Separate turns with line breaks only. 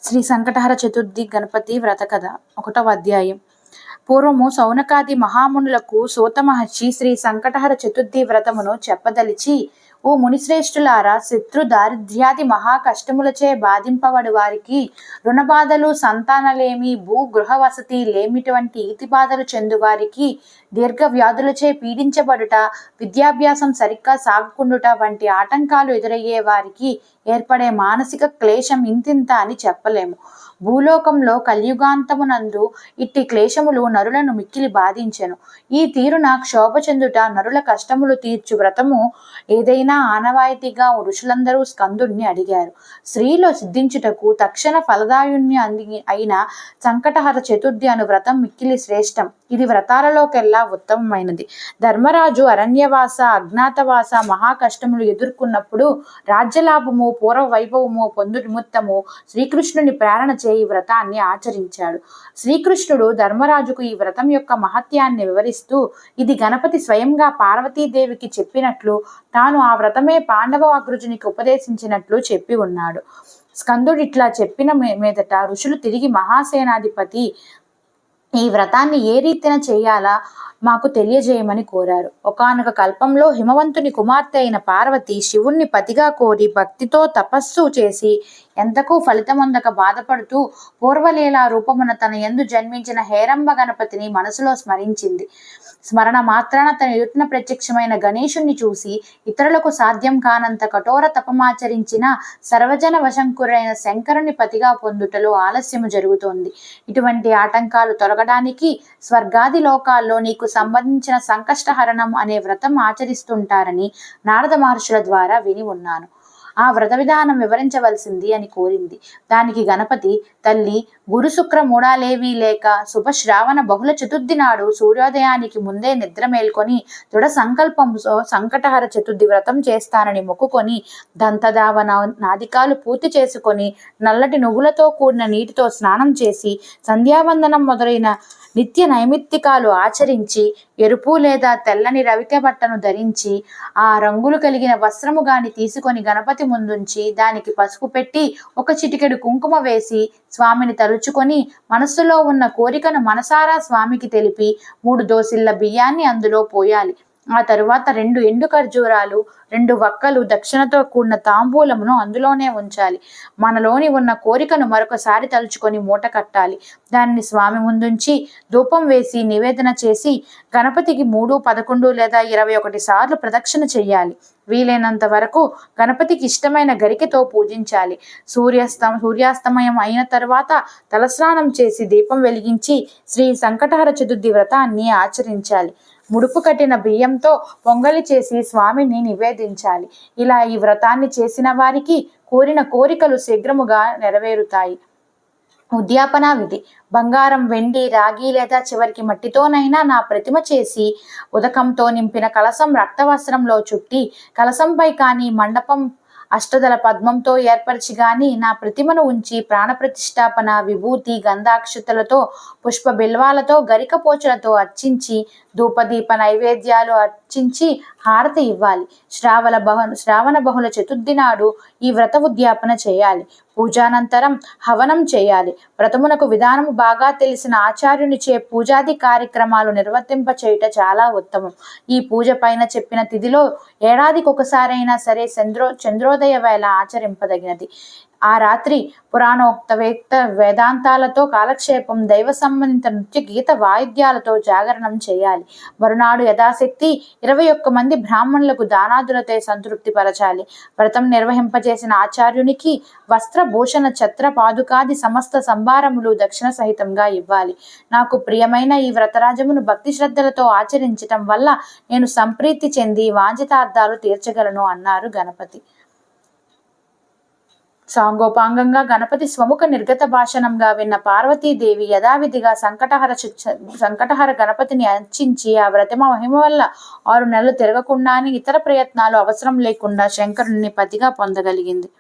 శ్రీ సంకటహర చతుర్థి గణపతి వ్రత కథ 1వ అధ్యాయం. పూర్వము సౌనకాది మహామునులకు సూత మహర్షి శ్రీ సంకటహర చతుర్థి వ్రతమును చెప్పదలిచి, ఓ మునిశ్రేష్ఠులారా, శత్రు దారిద్ర్యాది మహా కష్టములచే బాధింపబడు వారికి రుణబాధలు, సంతానలేమి, గృహ వసతి లేమిటువంటి ఈతి బాధలు చెందు వారికి, దీర్ఘ వ్యాధులచే పీడించబడుట, విద్యాభ్యాసం సరిగ్గా సాగుకుండుట వంటి ఆటంకాలు ఎదురయ్యే వారికి ఏర్పడే మానసిక క్లేశం ఇంతింత అని చెప్పలేము. భూలోకంలో కలియుగాంతమునందు ఇట్టి క్లేశములు నరులను మిక్కిలి బాధించెను. ఈ తీరున క్షోభ చెందుట, నరుల కష్టములు తీర్చు వ్రతము ఏదైనా ఆనవాయితీగా ఋషులందరూ స్కందుడిని అడిగారు. స్త్రీలో సిద్ధించుటకు తక్షణ ఫలదాయుణ్ణి అయిన సంకటహర చతుర్థి అను వ్రతం మిక్కిలి శ్రేష్టం. ఇది వ్రతాలలోకెల్లా ఉత్తమమైనది. ధర్మరాజు అరణ్యవాస, అజ్ఞాతవాస మహా కష్టములు ఎదుర్కొన్నప్పుడు రాజ్యలాభము, పూర్వ వైభవము పొందు నిమిత్తము శ్రీకృష్ణుని ప్రేరణ ఈ వ్రతాన్ని ఆచరించాడు. శ్రీకృష్ణుడు ధర్మరాజుకు ఈ వ్రతం యొక్క మహత్యాన్ని వివరిస్తూ, ఇది గణపతి స్వయంగా పార్వతీదేవికి చెప్పినట్లు, తాను ఆ వ్రతమే పాండవ అగ్రజునికి ఉపదేశించినట్లు చెప్పి ఉన్నాడు. స్కందుడు ఇట్లా చెప్పిన మీదట ఋషులు తిరిగి మహాసేనాధిపతి ఈ వ్రతాన్ని ఏ రీతిన చేయాలా మాకు తెలియజేయమని కోరారు. ఒకానొక కల్పంలో హిమవంతుని కుమార్తె అయిన పార్వతి శివుణ్ణి పతిగా కోరి భక్తితో తపస్సు చేసి ఎంతకు ఫలితమొందక బాధపడుతూ పూర్వలీలా రూపమున తన యందు జన్మించిన హేరంబ గణపతిని మనసులో స్మరించింది. స్మరణ మాత్రాన తన ఎదుటిన ప్రత్యక్షమైన గణేశుణ్ణి చూసి ఇతరులకు సాధ్యం కానంత కఠోర తపమాచరించిన సర్వజన వశంకురైన శంకరుని పతిగా పొందుటలో ఆలస్యము జరుగుతోంది. ఇటువంటి ఆటంకాలు తొలగడానికి స్వర్గాది లోకాల్లో నీకు సంబంధించిన సంకష్టహరణం అనే వ్రతం ఆచరిస్తుంటారని నారద మహర్షుల ద్వారా విని ఉన్నాను. ఆ వ్రత విధానం వివరించవలసింది అని కోరింది. దానికి గణపతి, తల్లి, గురు శుక్ర మూడాలేవీ లేక శుభశ్రావణ బహుళ చతుర్థి నాడు సూర్యోదయానికి ముందే నిద్ర మేల్కొని దృఢ సంకల్పంతో సంకటహర చతుర్థి వ్రతం చేస్తానని మొక్కుకొని దంతధావన నాదికాలు పూర్తి చేసుకొని నల్లటి నువ్వులతో కూడిన నీటితో స్నానం చేసి సంధ్యావందనం మొదలైన నిత్య నైమిత్తికాలు ఆచరించి ఎరుపు లేదా తెల్లని రవిక బట్టను ధరించి ఆ రంగులు కలిగిన వస్త్రము గాని తీసుకొని గణపతి ముందుంచి దానికి పసుపు పెట్టి ఒక చిటికెడు కుంకుమ వేసి స్వామిని తలుచుకొని మనస్సులో ఉన్న కోరికను మనసారా స్వామికి తెలిపి 3 దోసిళ్ల బియ్యాన్ని అందులో పోయాలి. ఆ తరువాత 2 ఎండు ఖర్జూరాలు, 2 వక్కలు, దక్షిణతో కూడిన తాంబూలమును అందులోనే ఉంచాలి. మనలోని ఉన్న కోరికను మరొకసారి తలుచుకొని మూట కట్టాలి. దానిని స్వామి ముందుంచి ధూపం వేసి నివేదన చేసి గణపతికి 3, 11 లేదా 21 సార్లు ప్రదక్షిణ చెయ్యాలి. వీలైనంత వరకు గణపతికి ఇష్టమైన గరికెతో పూజించాలి. సూర్యాస్తమయం అయిన తర్వాత తలస్నానం చేసి దీపం వెలిగించి శ్రీ సంకటహర చతుర్థి వ్రతాన్ని ఆచరించాలి. ముడుపు కట్టిన బియ్యంతో పొంగలి చేసి స్వామిని నివేదించాలి. ఇలా ఈ వ్రతాన్ని చేసిన వారికి కోరిన కోరికలు శీఘ్రముగా నెరవేరుతాయి. ఉద్యాపన విధి: బంగారం, వెండి, రాగి లేదా చివరికి మట్టితోనైనా నా ప్రతిమ చేసి ఉదకంతో నింపిన కలసం రక్తవస్త్రంలో చుట్టి కలసంపై కానీ మండపం అష్టదళ పద్మంతో ఏర్పరిచి గాని నా ప్రతిమను ఉంచి ప్రాణప్రతిష్టాపన, విభూతి, గంధాక్షతలతో, పుష్ప బిల్వాలతో, గరికపోచలతో అర్చించి ధూపదీప నైవేద్యాలు అర్చించి హారతి ఇవ్వాలి. శ్రావణ బహుళ చతుర్థి నాడు ఈ వ్రత ఉద్యాపన చేయాలి. పూజానంతరం హవనం చేయాలి. వ్రతమునకు విధానము బాగా తెలిసిన ఆచార్యునిచే పూజాది కార్యక్రమాలు నిర్వర్తింప చేయుట చాలా ఉత్తమం. ఈ పూజ పైన చెప్పిన తిథిలో ఏడాదికొకసారైనా సరే చంద్రోదయ వేళ ఆచరింపదగినది. ఆ రాత్రి పురాణోక్త వేదాంతాలతో కాలక్షేపం, దైవ సంబంధిత నృత్య గీత వాయిద్యాలతో జాగరణం చేయాలి. మరునాడు యథాశక్తి 21 మంది బ్రాహ్మణులకు దానాదులతో సంతృప్తి పరచాలి. వ్రతం నిర్వహింపజేసిన ఆచార్యునికి వస్త్రభూషణ, ఛత్ర, పాదుకాది సమస్త సంభారములు దక్షిణ సహితంగా ఇవ్వాలి. నాకు ప్రియమైన ఈ వ్రతరాజమును భక్తి శ్రద్ధలతో ఆచరించటం వల్ల నేను సంప్రీతి చెంది వాంఛితార్థాలు తీర్చగలను అన్నారు గణపతి. సాంగోపాంగంగా గణపతి స్వముఖ నిర్గత భాషణంగా విన్న పార్వతీదేవి యథావిధిగా సంకటహర గణపతిని అర్చించి ఆ వ్రతమ మహిమ వల్ల 6 నెలలు తిరగకుండానే ఇతర ప్రయత్నాలు అవసరం లేకుండా శంకరుని పతిగా పొందగలిగింది.